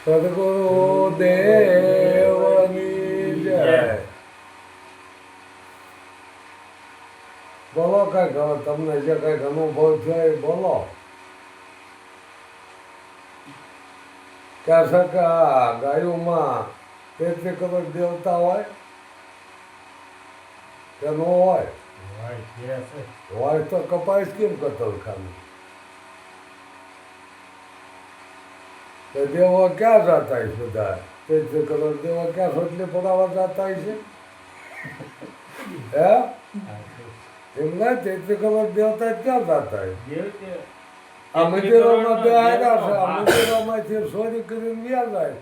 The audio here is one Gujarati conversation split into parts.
સદગુરુ દેવની જય. બોલો કઈક હવે તમને જે કઈક અનુભવ થયો એ બોલો. ક્યાં છે કે આ ગાયોમાં 33 કરોડ દેવતા હોય કે ન હોય? હોય તો કપાઈશ કેમ કતલખાનું? તો દેવો ક્યાં જતા છે બધા? 33 કરોડ દેવો ક્યાં સોટલી પડાવવા જતા છે? હે એમને 33 કરોડ દેવતા ક્યાં જતા? આ મંદિરોમાં બે આવ્યા છે, આ મંદિરોમાંથી ચોરી કરીને વ્યા જાય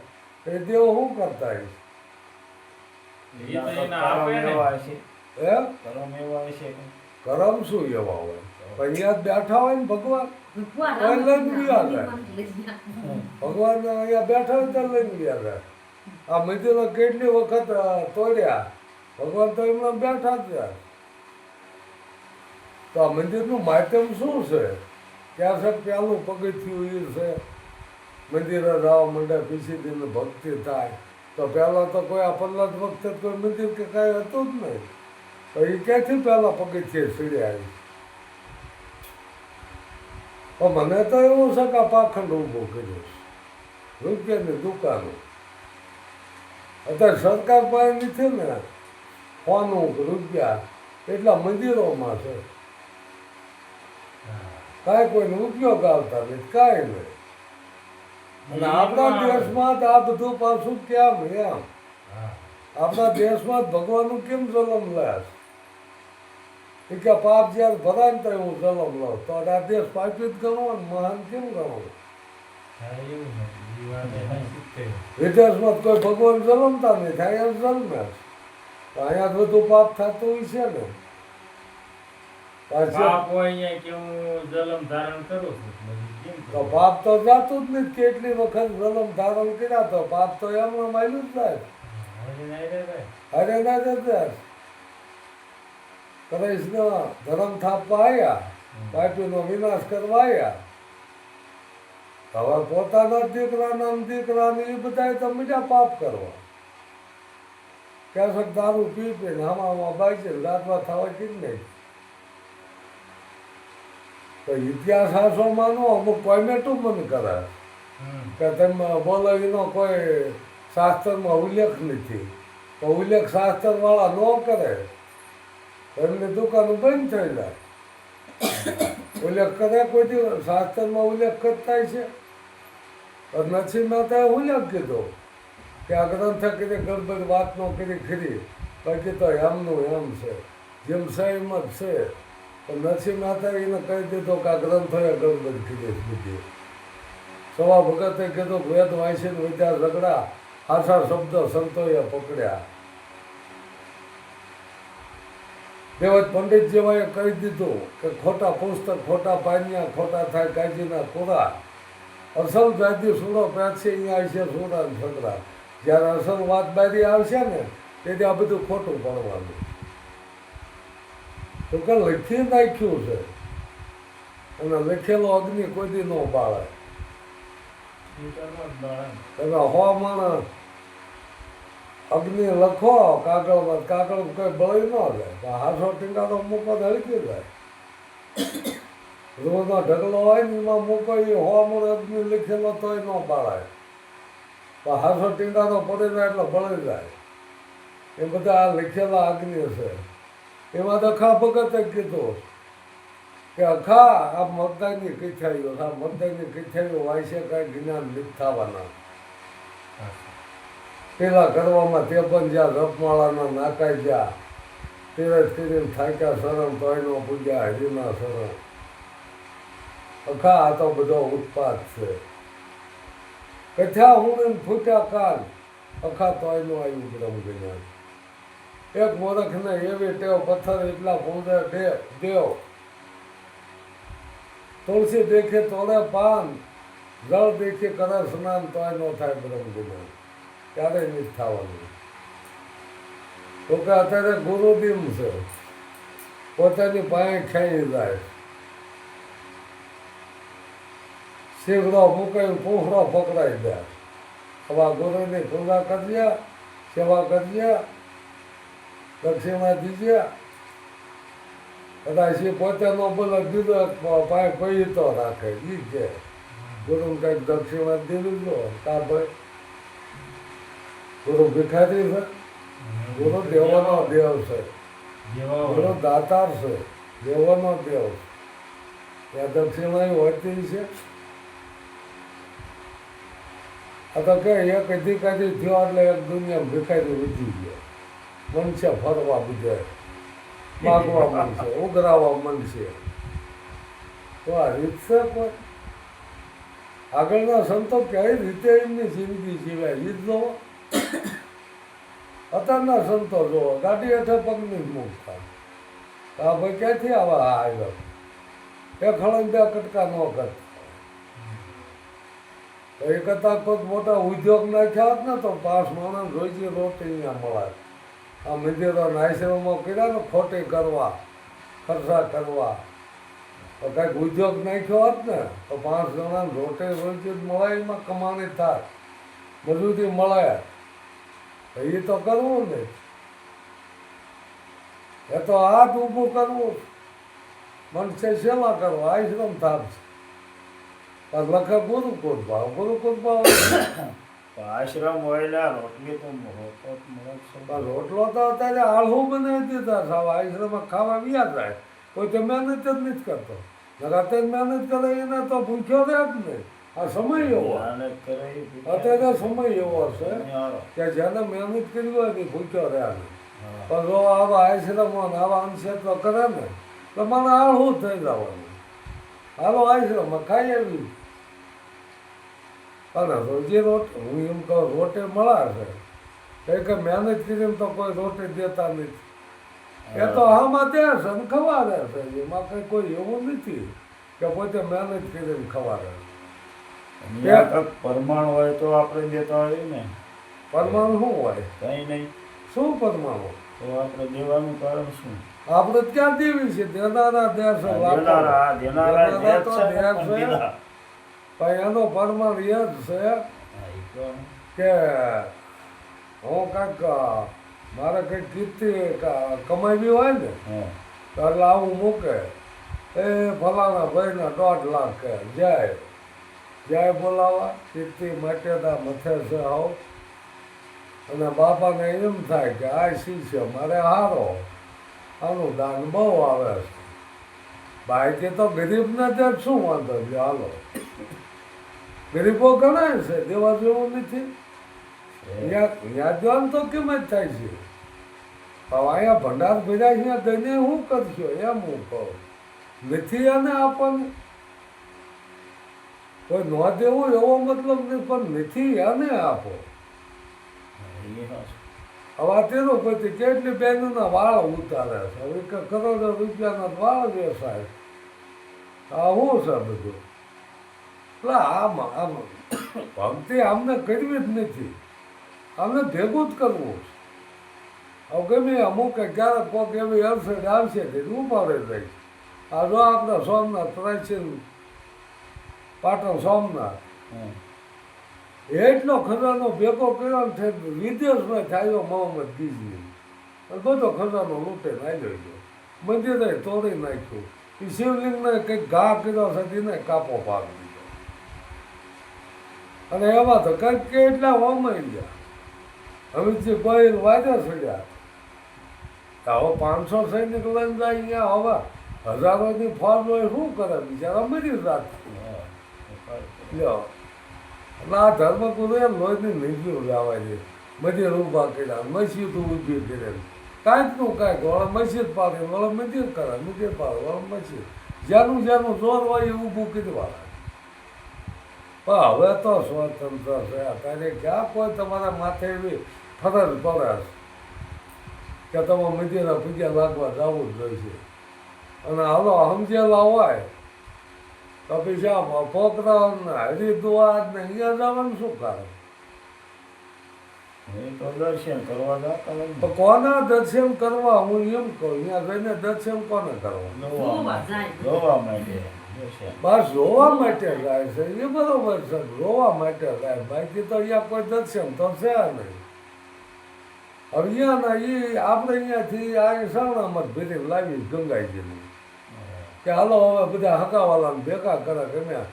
એ દેવો શું કરતા છે? કરમ શું એવા હોય? અહીંયા બેઠા હોય ને ભગવાન લઈને વ્યા જાય. ભગવાન અહીંયા બેઠા હોય તો લઈને વ્યા જાય. આ મંદિરો કેટલી વખત તોડ્યા, ભગવાન તો એમના બેઠા જ રહ્યા. તો આ મંદિરનું માધ્યમ શું છે? ત્યાં છે પેલું પગથિયું એ છે મંદિરે જવા માંડે પીસીને ભક્તિ થાય. તો પહેલાં તો કોઈ આ પહેલાં જ વખતે કોઈ મંદિર કે કાંઈ હતું જ નહીં. તો એ ક્યાંથી પહેલાં પગથિયે સીડ્યા? પણ મને તો એવું છે કે આ પાખંડ ઊભો કર્યો છે, રૂપિયાની દુકાનો. અત્યારે સરકાર પાસે નથી ને સોનું રૂપિયા, એટલા મંદિરોમાં છે. કાંઈ કોઈને ઉપયોગ આવતા નથી, કાંઈ નહીં. અને આપણા દેશમાં જ આ બધું પાછું કેમ એમ? આપણા દેશમાં જ ભગવાનનું કેમ જન્મ લે છે? કે પાપ જ્યારે ભરાય ને તો હું જન્મ લઉં, તો આ દેશ પાપી જ ગણવો ને મહાન કેમ ગણવો? વિદેશમાં કોઈ ભગવાન જન્મતા નહીં, થાય એમ જન્મે. તો અહીંયા બધું પાપ થતું હોય છે ને. તો પાપ તો જાતું જ નહીં. કેટલી વખત જન્મ ધારણ કર્યા તો પાપ તો એમનો માયલું જ જાય. અરે ના જતા કૃષ્ણ ધર્મ થાપવા આવ્યા, પાપીનો વિનાશ કરવા આવ્યા. હવે પોતાના દીકરાને એ બધા તો બીજા પાપ કરવા. ક્યાં દારૂ પી પીને હમામાં બાઈ છે, રાતમાં થવા કે નહીં. તો ઇતિહાસ આસો માનો અમુક કોમેટું મન કરે કે તમે બોલો એનો કોઈ શાસ્ત્રમાં ઉલ્લેખ નથી. તો ઉલ્લેખ શાસ્ત્રવાળા ન કરે એમની દુકાનો બંધ થઈ જાય. ઉલ્લેખ કરે કોઈ દિવસ શાસ્ત્રમાં ઉલ્લેખ કરતા છે? નથી માતાએ ઉલ્લેખ કીધો કે આ ગ્રંથ કરી ગડબડ વાત ન કરી ખરી, બાકી તો એમનું એમ છે, જેમ છે એમ જ છે. પણ નરસિંહ માતાએ એને કહી દીધો કે આ ગ્રંથોએ ગડબડ કરી દીધી. સવા ભગતે કીધું વેદ વાંચીને વિદ્યા ઝઘડા, આશા શબ્દ સંતોએ પકડ્યા. દેવજ પંડિત જેવાએ કહી દીધું કે ખોટા પુસ્તક, ખોટા પાન્યા, ખોટા થાય કાજીના કોરા. અસલ જાતિ સુરો પ્યાસે અહીંયા આવશે સુરા ને છગડા. જ્યારે અસલ વાત બારી આવશે ને તેથી આ બધું ખોટું પડવાનું. તો કે લખી નાખ્યું છે, અને લખેલો અગ્નિ કોઈ દી ન બાળે. તમે હો માણસ અગ્નિ લખો કાગળમાં, કાગળ કોઈ બળી ન જાય. હાથો ટીંગાનો મૂકો તો હલકી જાય. રોજનો ઢગલો હોય ને એમાં મૂકો એ હો મણ અગ્નિ લખેલો તોય ન બાળાય. પણ હાથો ટીંગાનો પડી જાય એટલે બળી જાય. એ બધા આ લખેલા અગ્નિ છે. એમાં તો અખા ભગતે કીધું કે અખા આ મગદાની કીથાઈઓ, આ મગદાની કીથાઈઓ વાંચે કાંઈ જ્ઞાન લીધ થવાના. પેલા કરવામાં તે પણ જ્યાં રપમાળાના નાકાઈ ગયા, તીરજ કરીને થાક્યા શરમ તોય નો પૂજ્યા હરિના શરણ. અખા આ તો બધો ઉત્પાદ છે. કથા હું ફૂટ્યા કાન, અખા તોય નો આવ્યું બ્રહ્મ જ્ઞાન. એક મોરખને એવી ટેવ, પથ્થર એટલા પૂંજે દેવ. તુલસી દેખે તોડે પાન, જળ દેખે કરે સ્નાન, તોય નો થાય બ્રહ્મ જ્ઞાન. ક્યારેય નથી થવાનું. તો કે અત્યારે ગુરુદિન છે, પોતાની પાસે ખેંચી જાય. શીઘ્ર મૂકીને પૂંખડો પકડાઈ જાય. આવા ગુરુની પૂજા કરજે, સેવા કરજે, દક્ષિણા દીજે. કદાચ એ પોતે નો બોલે દીધો પાય પૈ તો રાખે ઈ છે. ગુરુ કંઈક દક્ષિણા દીધું જો કા ભાઈ ગુરુ ભિખારી છે, ગુરુ દેવાનો દેવ છે, ગુરુ દાતાર છે, દેવાનો દેવ. ત્યાં દક્ષિણા હોતી છે. આ તો કે એક અધિકારી થયો એટલે એક દુનિયા ભિખારી વધી ગયો. મનશે ફરવા બધે માગવા મનશે, ઉઘરાવા મનશે. તો આ રીત છે કોઈ આગળના સંતો કઈ રીતે એમની જિંદગી જીવ્યા ઈ જ જોવો. અત્યારના સંતો જોવો ગાડી હેઠળ પગની જ મૂકતા. આ ભાઈ ક્યાંથી આવા આવ્યો એ ખળંગ બે કટકા ન કરતા. તો એ કરતા કોઈ મોટા ઉદ્યોગ નાખ્યા હોત ને તો 5 માણસ રોજી રોટી અહીંયા મળાય. આ મંદિરો આશ્રમો કર્યા ને ખોટી કરવા, ખર્ચા કરવા. તો કંઈક ઉદ્યોગ નાખ્યો હોત ને તો 5 જણા રોટી રોજી મળે, એમાં કમાણી થાય, મજૂરી મળે. તો એ તો કરવું ને, એ તો હાથ ઊભું કરવું. મનસે સેવા કરવા આશ્રમ થાપશે. લખે ગુરુકુળ ભાવ, ગુરુકુળ ભાવ આશ્રમ હોય ને રોટલી તો રોટલો તો અત્યારે આળહું બનાવી દીધા સાવ. આશ્રમમાં ખાવા વ્યા જાય, કોઈ તો મહેનત જ નથી કરતો. અત્યારે મહેનત કરે એને તો ભૂખ્યો રહે જ નહીં. આ સમય એવો, અત્યારે સમય એવો છે કે જેને મહેનત કરી હોય ને ભૂખ્યો રહ્યા નહીં. પણ જો આવા આશ્રમો ને આવા અંશેત્રો કરે ને તો મને આળહું થઈ જવાનું. હાલો આશ્રમમાં ખાઈ આવી. અને રોજી રોટી હું એમ કહું રોટી મળે છે કે મહેનત કરીને તો કોઈ રોટી દેતા નથી. એ તો આમાં દે છે ને ખવાડે છે. એમાં કંઈ કોઈ એવું નથી કે પોતે મહેનત કરીને ખવાડે. પરમાણુ હોય તો આપણે દેતા હોય ને. પરમાણુ શું હોય? કઈ નહીં. શું પરમાણુ? તો આપણે દેવાનું કારણ શું? આપણે ક્યાં દેવી છે? દેનારા દેશ છે. પણ એનો પરમાણુ એ જ છે કે હું કાંઈક મારે કંઈક કીર્તિ કમાવી હોય ને એટલે આવું મૂકે એ ફલાણા ભાઈને 1.5 લાખ કે જય બોલાવા કીર્તિ માટેદા મથે છે આવો. અને બાપાને એમ થાય કે આ શિષ્ય મારે હારો, આનું દાન બહુ આવે છે. બાકી તો ગરીબને ત્યાં શું વાંધો છે? હાલો ગરીબો ગણાય છે, દેવા જેવું નથી. ત્યાં દેવાનું તો કિંમત થાય છે. હવે અહીંયા ભંડાર ભર્યા છે દઈને શું કરશો એમ હું કહું. નથી એને આપણને કોઈ ન દેવું એવો મતલબ નહીં, પણ નથી એને આપો. હવે તેનો પછી કેટલી બહેનોના વાળ ઉતારે છે. હવે કરોડો રૂપિયાના વાળ વ્યવસાય. આ શું છે બધું? એટલે આમ ભક્તિ આમને કરવી જ નથી, આમને ભેગું જ કરવું છે. હવે ગમે અમુક ક્યારેક કોઈક એવી અવસર આવશે તે ઉપાડે જાય. આ જો આપણે સોમનાથ પ્રાચીન પાટણ સોમનાથ એટલો ખજાનો ભેગો કર્યો છે. વિદેશમાં થયો મોહમ્મદ ગીઝની બધો ખજાનો લૂંટે નાખ્યો ગયો. મંદિરે તોડી નાખ્યું. એ શિવલિંગને કંઈક ઘા કર્યો છે તેને કાપો પાડી દીધો. અને એમાં તો કંઈક કેટલા હોમાઈ ગયા. હવેથી બહેલ વાજે ચડ્યા. હવે 500 સૈનિક લઈને જાય અહીંયા. હવે હજારોની ફોજ હોય શું કરે? બિચારા મરી જાત. લ્યો એટલે આ ધર્મગુરુએ લોહીની નીકળ્યું લાવવા છે. મંદિર ઊભા કર્યા, મસ્જિદ ઊભી કરે, કાંઈકનું કાંઈક. વળે મસ્જિદ પાડે, વળે મંદિર કરે, મંદિર પાડે, વળે મસ્જિદ. જેનું જોર હોય એ ઊભું કીધું. પણ હવે તો સ્વતંત્ર છે. અત્યારે ક્યાં કોઈ તમારા માથે એવી ફરજ પડે કે તમે મંદિરે પૂજા લાગવા જવું જ જોઈશે. અને હાલો સમજેલા હોય તો પછી પોખરાવ ને હરિદ્વાર ને અહીંયા જવાનું શું કારણ? તો દર્શન કરવા જતા હોય. તો કોના દર્શન કરવા? હું એમ કહું અહીંયા જઈને દર્શન કોને કરવા? જોવા માટે. દર્શન બસ જોવા માટે જાય છે એ બરોબર છે જોવા માટે જાય બાકી તો અહીંયા કોઈ દર્શન તો છે નહીં. હવે અહીંયાના એ આપણે અહીંયાથી આ સાવણામાં ભેરી લાવી ગંગાજીની કે હાલો હવે બધા હકાવાલાને ભેગા કરે કે મેં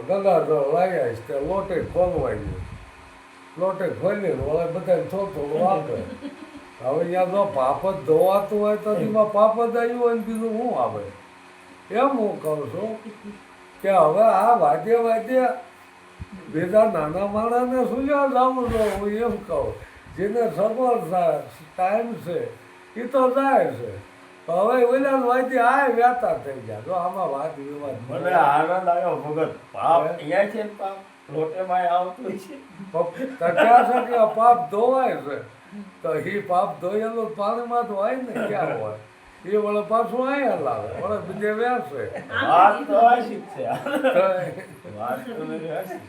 ગંગાજળ લાવ્યા છે તે લોટે ખોલવાય લોટે ખોલીને ઓલા બધા થોડું થોડું આપે. હવે અહીંયા જો પાપ જ ધોવાતું હોય તો એમાં પાપ જ આવ્યું હોય ને બીજું શું આવે એમ હું કહું છું કે હવે આ વાદ્ય બીજા નાના માણસને શું લેવા જવું છું હું એમ કહું જેને સગવડ થાય ટાઈમ છે એ તો જાય છે. હવે ઓલા વાદ્ય આ વ્યાતા થઈ ગયા જો આમાં વાત વિવાદ મને આનંદ આવ્યો ભગત પાપ અહીંયા છે ને પાપ લોટેમાં આવતું છે ક્યાં છે કે પાપ ધોવાય છે તો એ પાપ ધોયેલું પાણીમાં તો હોય ને ક્યાં હોય એ વળે પાછું અહીંયા લાવે વળે બીજે વ્યાસે વાત તો હાચી જ છે વાત તો મેરી હાચી.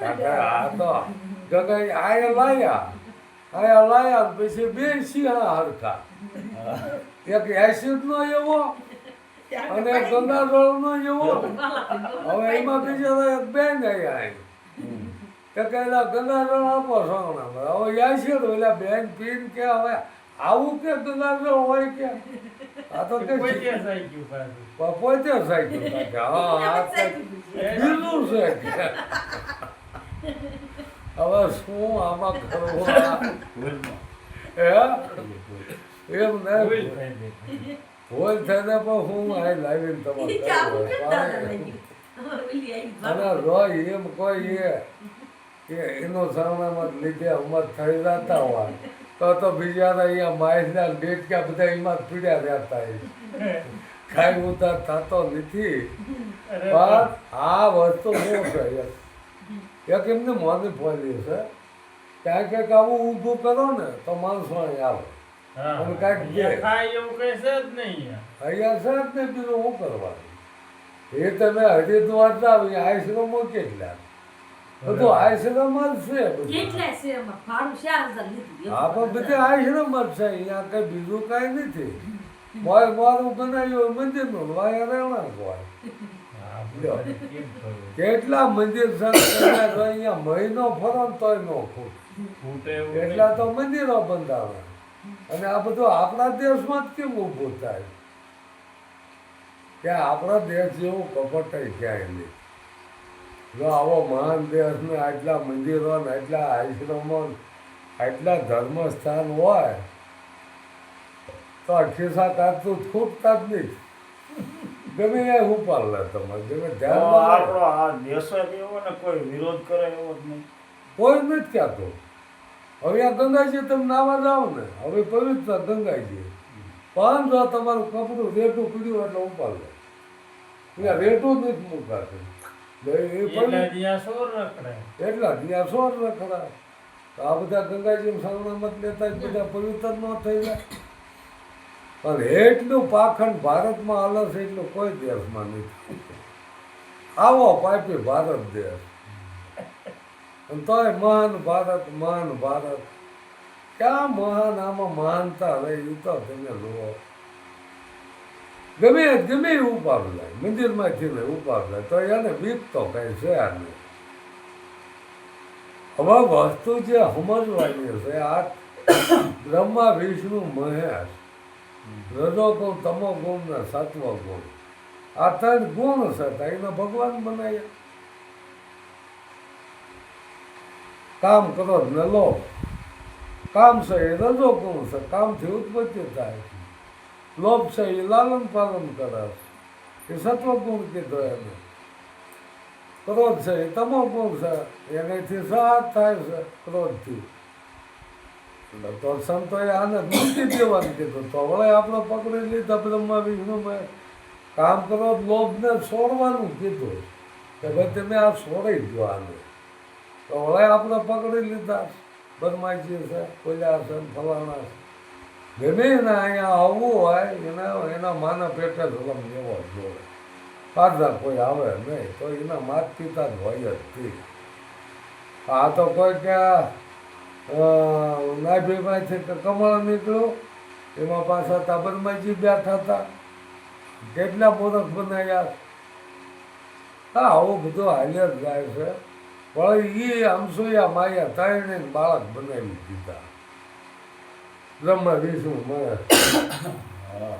આ તો ગગાઈ આયા લાયા પછી બે સિંહા હરખા એક એસિડ નો એવો અને એક ગંગાજળ નો એવો. હવે એમાં બીજા એક બેન આવ્યા કે કહેલા ગંગાજળ આપો સોંગણા હવે એસિડ ઓલા બેન પીન કે હવે આવું કે ગંગાજળ હોય કે આ તો કે પોતે સાઈકલ હા બીજું છે કે હવે શું આમાં કરવું એમ ને ભૂલ થઈને પણ હું આ લાવીને તમારે અને રોય એમ કોઈ એનો સામનામાં લીધે અમર થઈ જતા હોય તો બીજાના અહીંયા માઇસના ડેટક્યા બધા એમાં પીડ્યા રહેતા કાંઈ ઉતાર થતો નથી. પણ આ વસ્તુ શું છે એક એમને મોની ફોલી છે ક્યાંક ક્યાંક આવું ઊભું કરો ને તો માણસો અહીં આવે અને કાંઈક અહીંયા છે જ ને બીજું શું કરવાનું એ તમે હરિદ્વાર જાવ અહીંયા આશ્રમો કેટલા બધું આશ્રમ જ છે હા પણ બધે આશ્રમ જ છે અહીંયા કઈ બીજું કાંઈ નથી. મારું બનાવ્યું મંદિરનું વાયા રહેણા હોય કેટલા મંદિર અહીંયા મહિનો ફરો તોય નો ખૂટ એટલા તો મંદિરો બંધાવે અને આ બધું આપણા દેશમાં જ કેમ ઊભું થાય કે આપણા દેશ જેવું કપટ ક્યાંય નહીં. જો આવો મહાન દેશ ને આટલા મંદિરો ને આટલા આશ્રમો આટલા ધર્મસ્થાન હોય તો ખિસ્સા કાઢતું ખૂટતા જ નહીં. ગમે એ ઉપાડ લે તમારે ગમે ધ્યાન આપણો આ દેશ જ એવો ને કોઈ વિરોધ કરે એવો જ નહીં. કોઈ નથી કહેતો. હવે આ ગંગાજી તમે નાવા જાઓ ને હવે પવિત્ર ગંગાજી પણ જો તમારું કપડું રેટું પીડ્યું એટલે ઉપાડ લે ત્યાં રેટું જ નથી મૂકાતું એટલા ત્યાં સોર રખડા. આ બધા ગંગાજી સાવણામાં લેતા જ બધા પવિત્ર ન થઈ જાય. પણ એટલું પાખંડ ભારતમાં હાલે છે એટલું કોઈ દેશમાં નથી. આવો પાપી ભારત દેશ તોય મહાન ભારત ક્યાં મહાન આમાં મહાનતા રહી એ તો તમે જુઓ ગમે ઉપાડ લે મંદિરમાંથી ને ઉપાડ લે તો એને બીક તો કઈ છે નહીં. હવે વસ્તુ જે સમજવાની છે આ બ્રહ્મા વિષ્ણુ મહેશ રજો ગુણ તમો ગુણ ને સત્વ ગુણ આ ત્રણ ગુણ છે એને ભગવાન બનાવ્યા. કામ કરો ને લોભ કામ છે એ રજો ગુણ છે કામથી ઉત્પત્તિ થાય છે. લોભ છે એ લાલન પાલન કરે છે એ સત્વ ગુણ કીધો એને. ક્રોધ છે એ તમો ગુણ છે એનાથી સાત થાય છે ક્રોધથી. તો સંતોએ આને મૂકી દેવાનું કીધું તો વળે આપણે પકડી લીધા બ્રહ્મા વિષ્ણુમાં કામ કરો લોભને છોડવાનું કીધું કે ભાઈ તમે આ છોડી દો આને તો વળે આપણે પકડી લીધા બ્રહ્માજી છે કોલ્યા છે ફલાણા છે ગમે ને અહીંયા આવવું હોય એના માના પેટે જલમ લેવો જોઈએ. પાછા કોઈ આવે નહીં તો એના માત પિતા જ હોય જ થી. આ તો કોઈ ક્યાં નાભીમાંથી કમળ નીકળ્યું એમાં પાછા તાબરમાજી બેઠા હતા, કેટલા મોરખ બનાવ્યા. હા, આવું બધું હાલ્યા જ જાય છે. પણ એ આમસોયા માયા ત્રણે બાળક બનાવી દીધા, બ્રહ્મા વિષ્ણુ મહેશ. હા.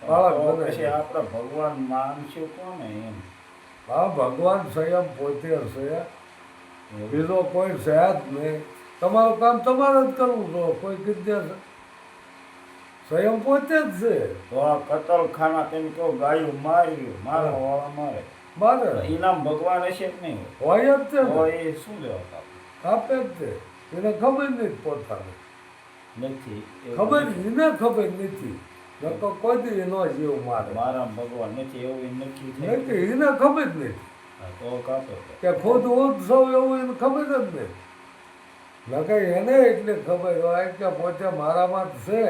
બાળક તો બનાવી પછી આપણે ભગવાન માનશું કોને એમ? હા, ભગવાન સ્વયં પોતે છે, બીજો કોઈ છે જ નહીં. તમારું કામ તમારે જ કરવું છો, કોઈ કીધે છે સ્વયં પોતે જ છે. તો આ કતલખાના તેમ કહો ગાયું માર્યું, મારવા વાળા મારે, મારે ઇનામ ભગવાન હશે કે નહીં હોય જ છે તો ને, એ શું લેવા આપે જ છે. એને ખબર નથી પોતાને, નથી એવું ખબર નથી. એને ખબર નથી. નકર કોઈ દી એનો જીવ મારે મારા ભગવાન નથી એવું એ નક્કી થઈ નથી, એને ખબર જ નથી હા, તો કાપે તો. કે ખુદ ઉત્સવ એવું એને ખબર જ નથી. નકર એને એટલે ખબર હોય કે પોતે મારામાં જ છે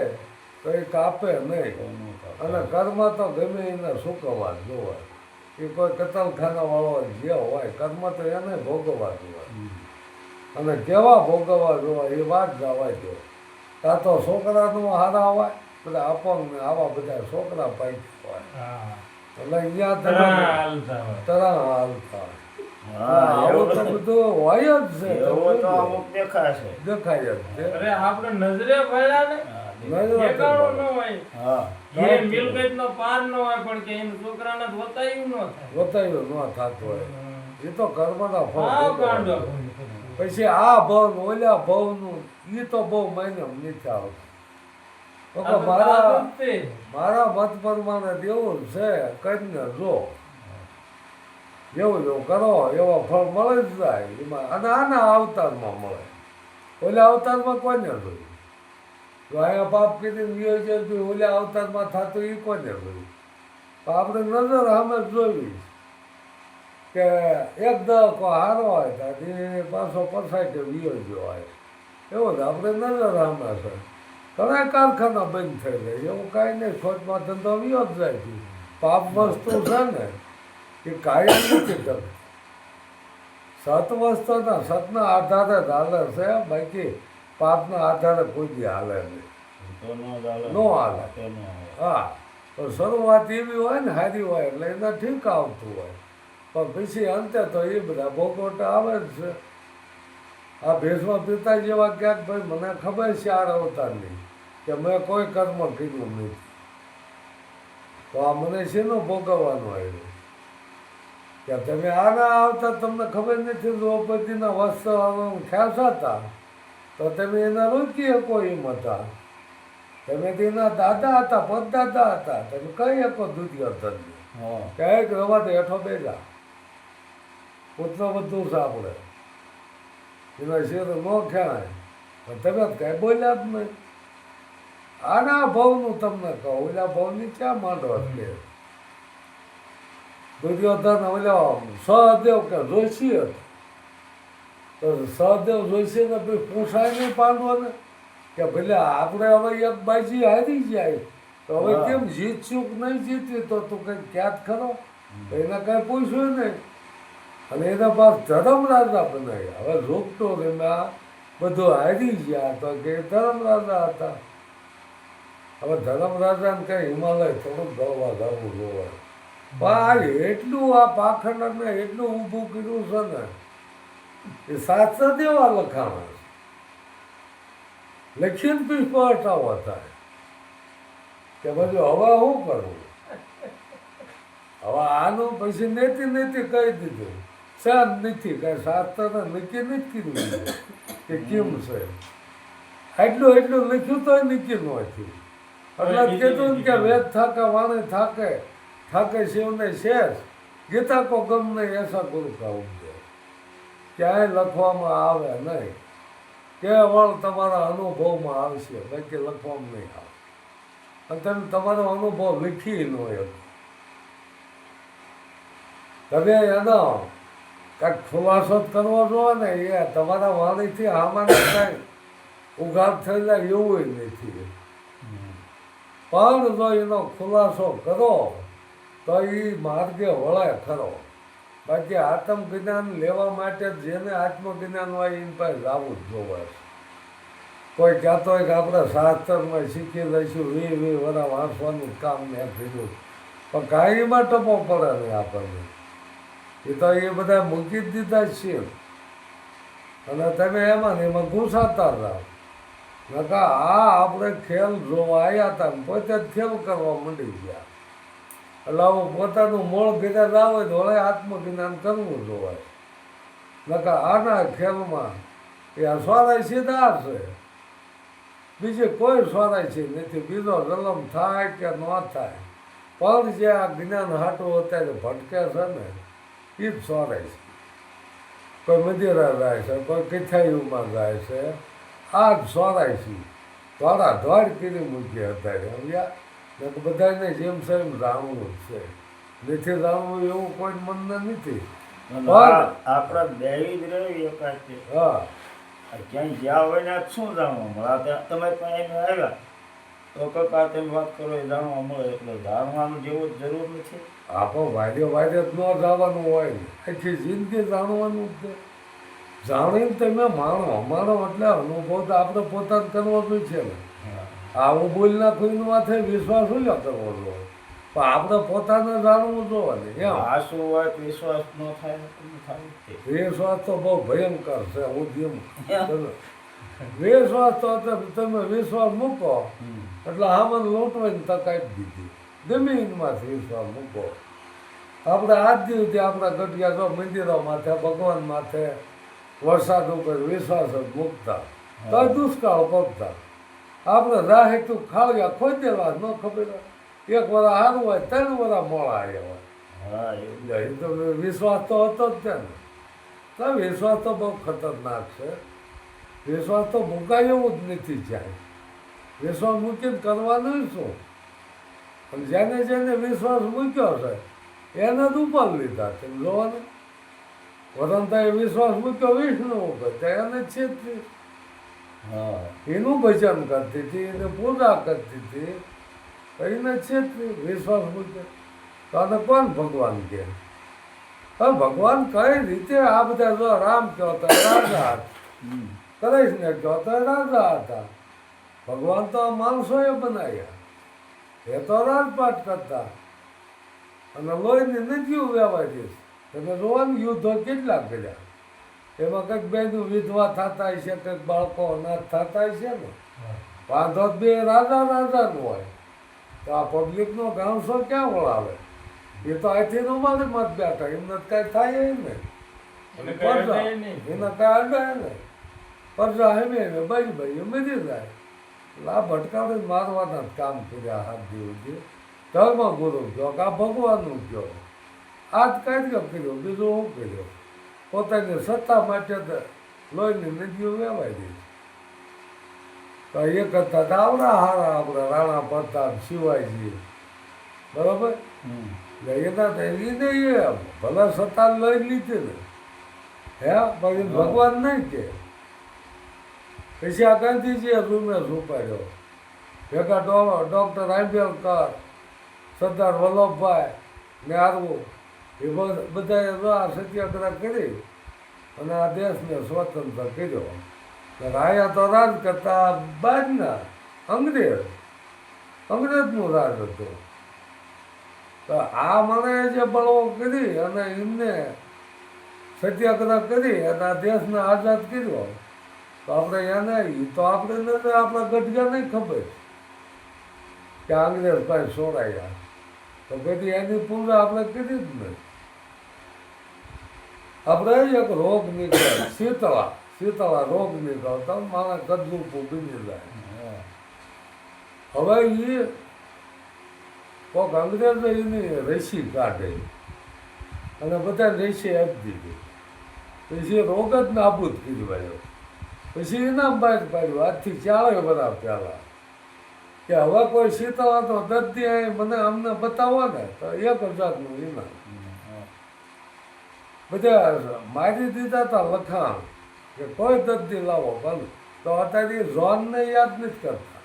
તો એ કાપે નહીં. તો નો કાપે. અને કર્મ તો ગમે એને સુકવવા જોવે. એ કોઈ કતલખાના વાળો જે હોય કર્મ તો એને ભોગવવા જોવે. અને કેવા ભોગવવા જોવા એ વાત જવા દો. કાં તો છોકરાનું હારા હોય, બધા અપંગ આવા બધા છોકરા પાઈ હોય, એટલે અહીંયા તમે તરા હાલતા. હા, આવું એવું તો બધું હોય જ છે, એવું તો અમુક દેખાય છે. દેખાય જ છે. અરે આપણે નજરે પડ્યા ને હા, નજરે ઠેકાણું ન હોય. હા. એ મિલકતનો પાર ન હોય પણ કે એનું છોકરાને જ વતાયું ન થાય. બતાવ્યું ન થતું હોય, એ તો કર્મના ફળ આ ભોગવવા ગાંડો. જોઈએ. પછી આ ભવ ઓલા ભવનું એ તો બહુ માયને નથી આવતું. તો આ કે તો મારા આદત છે. મારા મત પ્રમાણે દેવું છે કરીને જો એવું એવું કરો એવો ફળ મળે જ જાય એમાં. અને આના અવતારમાં મળે, ઓલા અવતારમાં કોને જોયું? તો અહીંયા પાપ કરીને ગયો છે તો ઓલા અવતારમાં થતું એ કોને જોયું? તો આપણે નજર સામે જોવી કે એક દકો હારો હોય ત્યાંથી પાછો પસાઈ કે વિયો ગયો હોય, એવો જ આપણે નજર સામે છે. ઘણા કારખાના બંધ થઈ જાય એવું કાંઈ નહીં, ખોટમાં ધંધો વિયો જ જાય છે. પાપ વસ્તુ છે ને એ કાયમ નથી કરતી. સત વસ્તુના સતના આધારે જ હાલે છે, બાકી પાપના આધારે કોઈ દી હાલે નહીં. તો નો ચાલે. નો હાલે. તો નો હાલે. હા, તો શરૂઆત એવી હોય ને સારી હોય એટલે એને ઠીક આવતું હોય, પણ પછી અંતે તો એ બધા ભોગવટા આવે જ છે. આ ભેષમાં પિતા જેવા ક્યાંક ભાઈ મને ખબર છે આ અવતારની કે મેં કોઈ કર્મ કર્યું નથી, તો આ મને શેનો ભોગવવાનું આવ્યું કે તમે આના આવતા તમને ખબર નથી દ્રૌપદીના વસ્ત્ર ખ્યાસ હતા તો તમે એના રોકી શકો એમ હતા. તમે તેના દાદા હતા, પદદાદા હતા, તમે કઈ શકો દુર્યોધનને હા. ક્યાંક રવા હેઠો બેજા પુત્ર બધું સાંભળે એના શેર ન ખેણાય, પણ તમે કઈ બોલ્યા જ નહીં. આના ભાવનું તમને કહો, ઓલા ભાવની ક્યાં માંડવા લે? દુર્યોધન ઓલા સહદેવ કે જોશી હતો, તો સહદેવ જોશી ને પછી પૂછાય નહીં પાંડવોને કે ભલે આપણે હવે એક બાજી હારી જાય તો હવે હા. કેમ જીતશું કે નહીં જીતવી, તો તું કંઈક ક્યાં ખરો? તો એને કાંઈ પૂછ્યું નહીં. અને એના પાસ ધર્મરાજા બનાવ્યા. હવે રોકતો એમાં બધું હારી ગયા તો કે ધર્મરાજા હતા. હવે ધર્મરાજાને કઈ હિમાલય થોડુંક ગળવા જવું જોવે. પણ આ એટલું આ પાખંડને એટલું ઊભું કર્યું છે ને એ સાચા દેવા લખાણા છે. લખીને પુષ્પ હટાવવા થાય કે બધું હવે શું કરવું? હવે આનું પછી નેતી નેતી કહી દીધું શાંત નથી, કઈ શાસ્ત્રને નક્કી નથી કીધું કે કેમ છે. એટલું એટલું લખ્યું તો નક્કી ન થયું. એટલે જ કીધું ને કે વેદ થાકે વાણી થાકે, થાકે શિવને શેષ, ગીતા કો ગમ નહીં એસા ગુરુ કા ઉપદેશ. ક્યાંય લખવામાં આવે નહીં, કેવળ તમારા અનુભવમાં આવશે, બાકી લખવામાં નહીં આવે. અને તમે તમારો અનુભવ લખી ન હોય, તમે એનો કાંઈક ખુલાસો જ કરવો જોઈએ ને, એ તમારા વાણીથી આમાં કાંઈ ઉઘાડ થયેલા એવું નથી. પણ જો એનો ખુલાસો કરો તો એ માર્ગે વળાય ખરો. બાકી આત્મજ્ઞાન લેવા માટે જેને આત્મજ્ઞાન હોય એની પાસે જવું જ જોવે. કોઈ કહેતો હોય કે આપણે શાસ્ત્રમાં શીખી લઈશું વી વરા વાંચવાનું કામ મેં કીધું પણ કાંઈમાં ટપો પડે નહીં આપણને એ તો એ બધા મૂકી જ દીધા જ છીએ અને તમે એમાં ને એમાં ઘૂસાતા રહો નકા આ આપણે ખેલ જોવા આવ્યા હતા ને પોતે જ ખેલ કરવા માંડી ગયા એટલે આવું પોતાનું મૂળ જ્ઞાન આવે તો હવે આત્મજ્ઞાન કરવું જોવાય નકા આના ખેલમાં એ સ્વરાય સીધા છે બીજે કોઈ સ્વરાય છે નથી બીજો જલમ થાય કે ન થાય પણ જે આ જ્ઞાન હાટું અત્યારે ભટકે છે ને એ જ સ્વરાય છે કોઈ મદિરા જાય છે કોઈ કથાયુમાં જાય છે આ જ સ્વરાય છે ધોળા ધોળ કરી મૂકીએ અત્યારે સમજ્યા બધાને જેમ છે એમ જાણવું જ છે નથી જાણવું એવું કોઈ મનને નથી આપણા દેવી જ રહેવી એકાદ છે હા ક્યાંય જ્યાં હોય ને શું જાણવા મળે તમે પણ એને આવ્યા તો કકા તમે વાત કરો એ જાણવા મળે એટલે જાણવાનું જેવું જરૂર નથી આપણો વાયદે વાયદે જ ન જવાનું હોય ને આખી જિંદગી જાણવાનું જ છે જાણીને તમે માણો એટલે અનુભવ તો આપણે પોતાને કરવાનો છે ને આવું બોલના કોઈનું માથે વિશ્વાસ શું કરવો જોઈએ પણ આપણે પોતાને જાણવું જોવે ને એમ આ શું હોય તો વિશ્વાસ ન થાય વિશ્વાસ તો બહુ ભયંકર છે હું જેમ વિશ્વાસ તો તમે વિશ્વાસ મૂકો એટલે આમાં લૂંટવાની તક આપી દીધી જમીનમાંથી વિશ્વાસ મૂકો આપણે આજ દિવસથી આપણા ગઢિયા જો મંદિરો માથે ભગવાન માથે વરસાદ ઉપર વિશ્વાસ જ મૂકતા તો દુષ્કાળ પગતા આપણે રાહે તું ખાળ્યા ખોદેલા ન ખબર એક વાર સારું હોય 3 વાર મોડા આવ્યા હોય એ તો વિશ્વાસ તો હતો જ ત્યાં ને તો વિશ્વાસ તો બહુ ખતરનાક છે વિશ્વાસ તો મૂકાય એવું જ નથી જાય વિશ્વાસ મૂકીને કરવાનું શું પણ જેને જેને વિશ્વાસ મૂક્યો છે એને જ ઉપર લીધા છે જોવાનું વરંતાએ વિશ્વાસ મૂક્યો વિષ્ણુ ઉપર ત્યાં એને છેતરી એનું ભજન કરતી હતી એને પૂજા કરતી હતી એને છેતરી વિશ્વાસ મૂક્યો તો આને કોણ ભગવાન કહે હવે ભગવાન કઈ રીતે આ બધા જો રામ કહો તો રાજા કૃષ્ણ કહો તો રાજા હતા ભગવાન તો માણસોએ બનાવ્યા એ તો રાજપાટ કરતા અને લોહીની નદીઓ વહેવાય તમે જોવાનું યુદ્ધો કેટલા કર્યા એમાં કંઈક બેનું વિધવા થતા છે કંઈક બાળકો અનાથ થતા છે ને વાંધો બે રાજાનું હોય તો આ પબ્લિકનો ગાંસો ક્યાં વળાવે એ તો અહીંથી અમારે મત બેઠા એમને કાંઈ થાય ને એના કાંઈ અડાય ને પરજા હેમે ભાઈ મરી જાય એટલે આ ભટકાવે મારવાના જ કામ કર્યા હાથ દિવસથી ધર્મ ગુરુ કહો કે આ ભગવાનનું કહો આ જ કાર્ય કર્યો બીજું શું કર્યો પોતાની સત્તા માટે લોહીની નદીઓ વહેવાઈ દઈ તો એ કરતા હતા આવડા હારા આપણે રાણા પ્રતાપ શિવાજી બરાબર એના એને એ ભલે સત્તા લઈ લીધી ને હે પણ ભગવાન નહીં કે પછી આ ગાંધીજીએ રૂમેશ ઉપાડ્યો ભેગા ડૉક્ટર આંબેડકર સરદાર વલ્લભભાઈ ને આરવું એ બધાએ આ સત્યાગ્રહ કરી અને આ દેશને સ્વતંત્ર કર્યો રાયા તો રાજ કરતા બાજના અંગ્રેજનું રાજ હતું તો આ મને જે બળવો કરી અને એમને સત્યાગ્રહ કરી અને આ દેશને આઝાદ કર્યો તો આપણે એને તો આપણે આપણા ગઢિયા નહીં ખબર કે અંગ્રેજ ભાઈ સોરાયા તો કદી એની પૂજા આપણે કરી જ નહીં આપણે એક રોગ નીકળે શીતળા રોગ નીકળતા મારા કદરૂપું બની જાય હવે એ કોઈક અંગ્રેજો એની રસી કાઢે અને બધા રસી આપી દીધી પછી રોગ જ નાબૂદ કીધવાયો પછી ઇનામ બહાર પાડ્યું આજથી 40 વર્ષ પહેલાં કે હવે કોઈ શીતળા તો દર્દી અહીં મને અમને બતાવો ને તો 1000નું ઇનામ બધા મારી દીધા હતા લખાણ કે કોઈ દર્દી લાવો ભલે તો અત્યારે ઝોનને યાદ નથી કરતા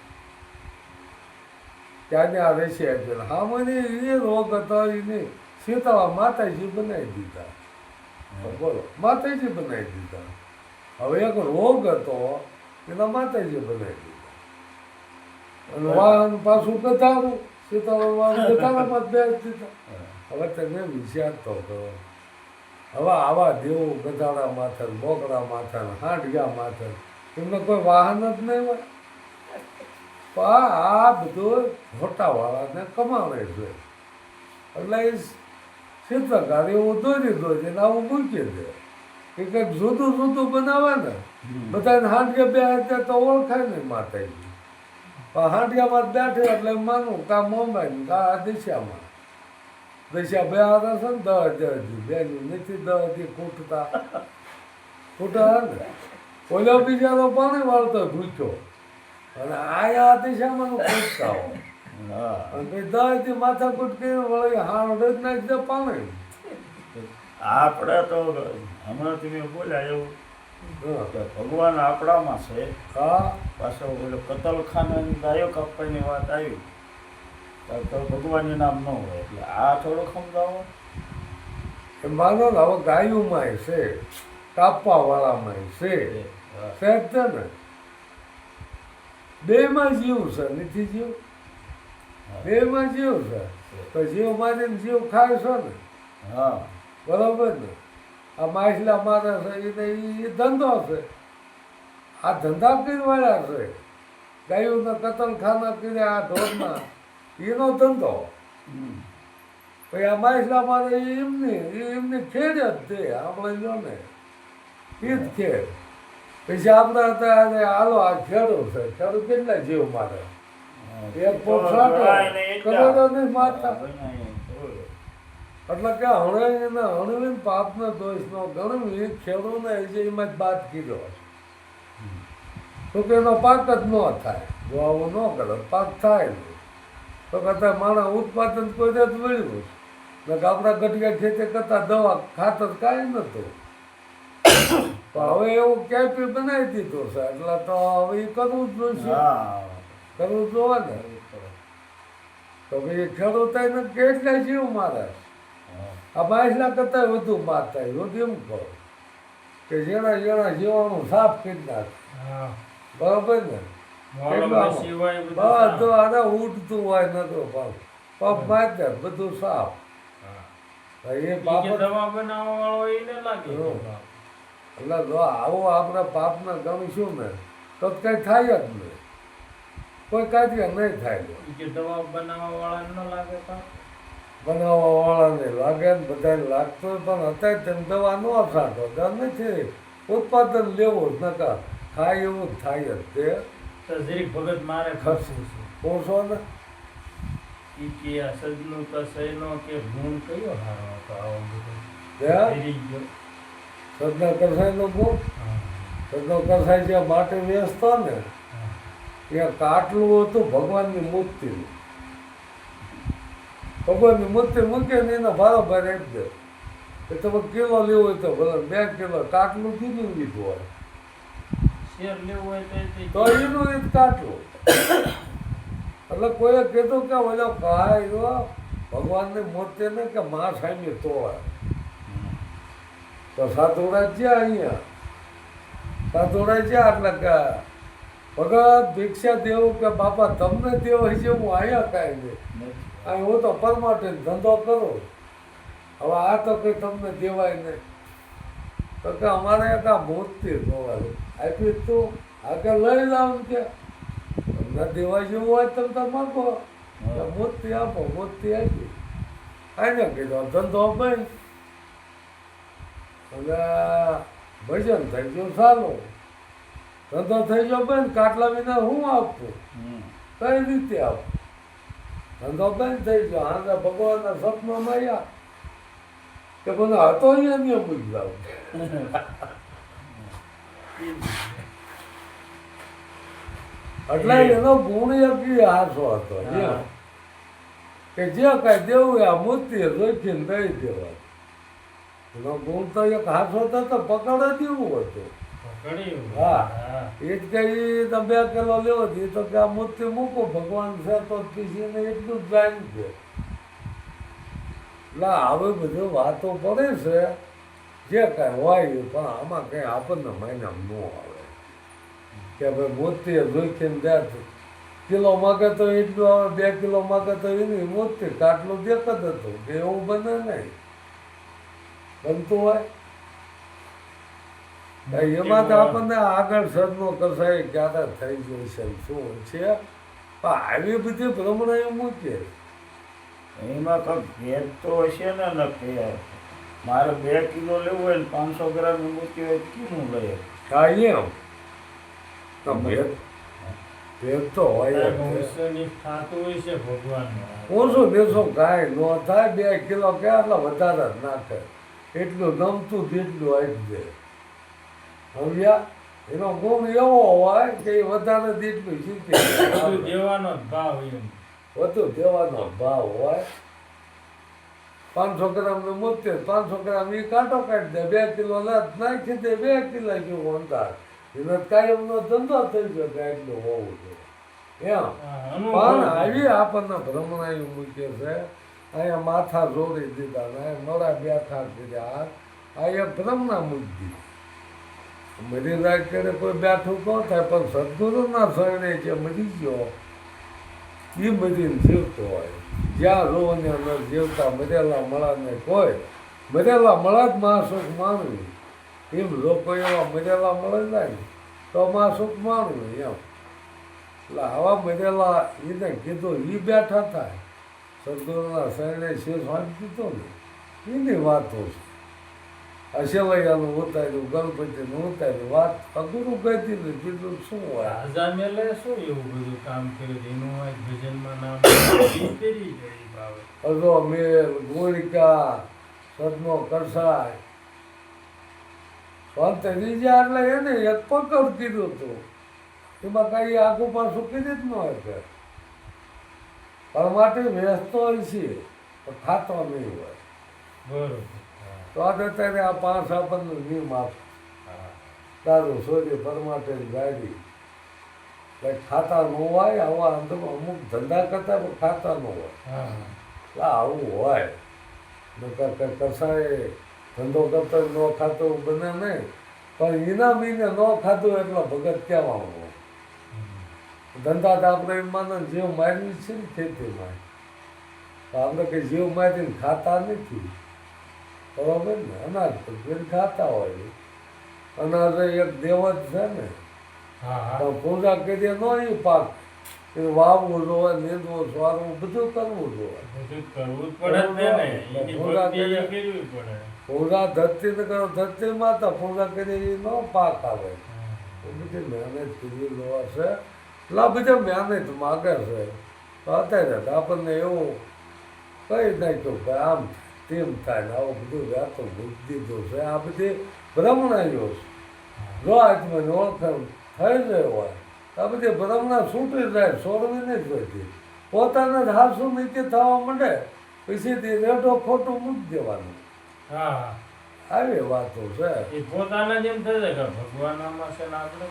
ત્યાંને આ રસી આપેલા હા મને એ રોગ હતો એને શીતળા માતાજી બનાવી દીધા બોલો માતાજી બનાવી દીધા હવે એક રોગ હતો એના માતાજી બનાવી દીધા અને વાહન પાછું ગધારું સીતારામ વાહન ગધારામાં જ બેસી દીધા. હવે તમે વિચાર તો કરો, હવે આવા દેવો ગધાડા માથે બોકડા માથે હાંડિયા માથે એમને કોઈ વાહન જ નહીં હોય. પણ આ બધું ખોટાવાળાને કમાણે છે એટલે એ ચિત્રકાર એવું દોરીને આવું મૂકી દે કે કંઈક જુદું જુદું બનાવે ને બધાને હાંડિયા બે હાથે તો ઓળખાય નહીં માતાજી. પણ હાંડિયામાં જ બેઠે એટલે માનું કા મોંબાઈ કા આ દિશામાં દિશા બે હાથે છે ને 10,000 બેની નથી 10 ખૂટતા ને ઓલો બિચારો પાણી વાળતો ભૂખ્યો અને આ દિશામાં ખૂટતા હોય અને પછી 10 માથાકૂટ કરી વળી હાણ જ નાખી દે પાણી. આપણે તો હમણાં તમે બોલ્યા એવું કે ભગવાન આપણામાં છે. હા પાછો ઓલો કતલખાનાની ગાયો કાપવાની વાત આવી તો ભગવાનનું નામ ન હોય એટલે આ થોડું સમજાવો. એ માનો ને હવે ગાયુંમાંય છે કાપવાવાળામાંય છે છે જ ને બેમાં જીવ છે નથી જીવ બેમાં જીવ છે તો જીવ મારીને જીવ ખાય છો ને હા બરાબર ને. આ માછલા મારે છે એને એ ધંધો છે આ ધંધા કરવાળા છે ગાયોના કતલખાના કર્યા આ ઢોરના એનો ધંધો. પછી આ માછલા મારે એમની ખેડ જ દે આપણે જો ને એ જ ખેડ. પછી આપણે અત્યારે હાલો આ ખેડૂત છે ખેડૂત કેટલા જીવ મારે એક પોટ કરોડો નહીં મારતા એટલે કે હણે હણવીને પાપનો દોષનો ગણવી ખેડૂને છે એમાં જ બાદ કીધો તો કે એનો પાક જ ન થાય જો આવું ન કરે પાક થાય નહીં તો કહેતા માણસ ઉત્પાદન કોઈ જ મળ્યું ને આપણા ગઢિયા ખેતી કરતા દવા ખાતર કાંઈ નહોતું. તો હવે એવું કેપી બનાવી દીધું છે એટલે તો હવે એ કરવું જ જોઈશે કરવું જોવે ને. તો ભાઈ ખેડૂત કેટલા જીવ મારે આ માછલા કરતા વધુ મારતા વધુ એમ કહો કે જેના જેના જીવાનું સાફ કરી નાખે બરાબર ને. બધું આને ઉઠતું હોય નતો પગ મારી દે બધું સાફ. એ પાપ દવા બનાવવા વાળો એને લાગે એટલે જો આવું આપણે પાપના ગણીશું ને તો કઈ થાય જ નહીં કોઈ કાર્ય નહીં થાય. દવા બનાવવા વાળા ન લાગે બનાવવા વાળાને લાગે ને બધાને લાગતું પણ અત્યારે તેમ દવા ન છાંટો દર નથી ઉત્પાદન લેવું જ નકા ખાય એવું જ થાય જ તે જરીક ભગત મારે ખર્ચું છે કોશો ને ઈ કે આ સજનો કસઈનો કે ગુણ કયો હારો હતો આવો બધો ત્યાં ફેરી ગયો. સદના કરસાઈનો ગુણ સદનો કરસાઈ જે માટી વેચતો ને ત્યાં કાટલું હતું ભગવાનની મૂર્તિનું. ભગવાનની મૂર્તિ મૂકે ને એના બરાબર આપી દે કે તમે કિલો લેવો હોય તો ભલે 2 કિલો કાટલું જુદું લીધું હોય શેર લેવું હોય તો એનું એ જ કાટલું. એટલે કોઈએ કીધું કે ઓલો કાંઈ ભગવાનની મૂર્તિને કે માં સામે તોડે તો સાધુડા જ્યાં અહીંયા સાધુડા જ્યાં એટલે કે ભગત ભિક્ષા દેવું કે બાપા તમને દેવ હોય છે હું અહીંયા કાંઈ નહીં અહીં હું તો પરમાટે ધંધો કરું હવે આ તો કંઈ તમને દેવાય નહીં. તો કે અમારે એક આ મૂર્તિ જોવાનું આપી તું આગળ લઈ લાવ કે તમને દેવા જેવું હોય તમે તો માગો મૂર્તિ આપો મૂર્તિ આપી આને કીધું ધંધો બંધ અને ભજન થઈ ગયું સારું ધંધો થઈ ગયો બંધ કાટલા વિના હું આપું કઈ રીતે આપું ધંધો બંધ થઈ ગયો. હા ભગવાનના સપનામાં આવ્યા કે મને હતો અહીંયા મૂકી જાવ એટલે એનો ગુણ એક હાસો હતો કે જે કઈ દેવું આ મૂર્તિ રોકીને દઈ દેવા. એનો ગુણ તો એક હાસો હતો તો પકડ જ એવું હતું. હા એ જ કઈ તમે 2 કિલો લેવો છે તો કે આ મૂર્તિ મૂકો ભગવાન છે તો પીસીને એટલું જ જાણ છે. એટલે આવી બધી વાતો પડે છે જે કાંઈ હોય પણ આમાં કંઈ આપણને માન્યામાં ન આવે. કે ભાઈ મોતી જોઈખીને દે કિલો માગે તો એટલું આવે, 2 કિલો માગે તો એની મોતી કાટલું દેખ જ હતું કે એવું બને નહીં, બનતું હોય એમાં તો આપણને આગળ સદનો કસાય ક્યારે થઈ ગયો છે શું છે, પણ આવી બધી ભ્રમણા મૂકીએ એમાં કંઈક ભેદ તો હશે ને નક્કી. મારે 2 કિલો લેવું હોય ને 500 ગ્રામની મૂકી હોય કેનું લઈએ? હા એમ તો ભેદ તો હોય જ. ભવિષ્યની થતું હોય છે ભગવાનનું. ઓછું દેશો કાંઈ ન થાય, 2 કિલો કેટલા વધારે જ નાખે, એટલું ગમતું જેટલું આવી જાય સમજ્યા. એનો ગુણ એવો હોય કે એ વધારે જેટલું શીખે બધું દેવાનો જ ભાવ એમ. વધુ દેવાનો ભાવ હોય. 500 ગ્રામનું મૂકતે 500 ગ્રામ એ કાંટો કાઢી દે, 2 કિલો નાખી દે, 2 કિલો જેવું અંદાજ એને કાયમનો ધંધો થઈ ગયો કે એટલું હોવું જોઈએ એમ. પણ આવી આપણને ભ્રમણાઈ મૂકે છે, અહીંયા માથા જોડી દીધા ને મળા બેઠા કર્યા, આ એક ભ્રમણા મૂકી દીધી. મરી જાય કરે કોઈ બેઠું ન થાય, પણ સદગુરુના શરણે જે મરી ગયો એ મરીને જીવતો હોય. જ્યાં રોને ન જીવતા મરેલા મળાને કોઈ મરેલા મળા જ મહાસુખ માનવી, એમ લોકો એવા મરેલા મળે જાય ને તો મહાસુખ માનવું એમ. એટલે આવા મરેલા એને કીધું એ બેઠા થાય, સદગુરુના શરણે શેષ વાંચ કીધું ને એની વાતો છે. અશેવૈયાનું ઉતાર્યું, ગણપતિનું ઉતાર્યું, વાત અઘરું કહી દીધું, કીધું શું હોય. રાજા મેલે શું એવું બધું કામ કર્યું એનું હોય ભજનમાં નામ કરી ગઈ ભાવે. અજો મેલ, ગોરિકા, સદનો કરસાય, સ્વંત રીજા એટલે એને એક પકડ કીધું હતું, એમાં કાંઈ આગું પાછું કીધી જ ન હોય કે પરમાટે વ્યસ્તો હોય છે તો ખાતો નહીં હોય. બરોબર. તો આ અત્યારે આ 5 આપણને નિયમ આપ તારું સોરી પરમાટે ગાડી એટલે ખાતા ન હોય. આવા અમુક ધંધા કરતા પણ ખાતા ન હોય. એટલે આવું હોય નકર કસાય ધંધો કરતો ન ખાતો બને નહીં, પણ એના મહિને ન ખાતું એટલે ભગત કહેવાનું હોય. ધંધા તો આપણે એમ માનો જીવ મારવી છે ને ખેતીમાં, તો આપણે કંઈ જીવ મારીને ખાતા નથી બરોબર ને. અનાજ પણ ખાતા હોય, અનાજ એક દેવત છે ને, તો પૂજા કરીએ ન એ પાક એ વાવવું જોઈએ, નીંદવું સ્વારવું બધું કરવું જોઈએ. પૂજા ધરતી ને કરો, ધરતી માતા પૂજા કરી ન પાક આવે. એ બધી મહેનત કરી લેવા છે, એટલે આ બધા મહેનત માગે છે. તો અત્યારે આપણને એવું કહી નાખ્યું કે આમ તેમ થાય ને આવું બધું વ્યાતો ભૂલી દીધું છે. આ બધી ભ્રમણાઈઓ છે. જો આત્માને ઓળખાણ થઈ જાય હોય તો આ બધી ભ્રમણા છૂટી જાય, છોડવી નહીં જોઈતી. પોતાને જ હાસુ નીચે થવા માંડે પછીથી રેડો ખોટું મૂકી દેવાનું. હા, આવી વાતો છે. એ પોતાના જેમ થઈ જાય કે ભગવાન આમાં છે ને આપણે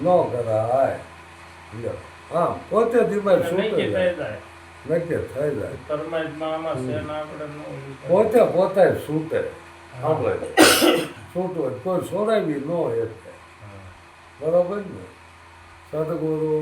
ન કરાય. આમ પોતે દિમાગ છૂટી જાય, નક્કી થઈ જાય. પરમાત્મા આમાં છે ને આપણે પોતે પોતે છૂટે. આપણે છૂટવું કોઈ છોડાવી ન હોય એટલે બરોબર ને. સદગુરુ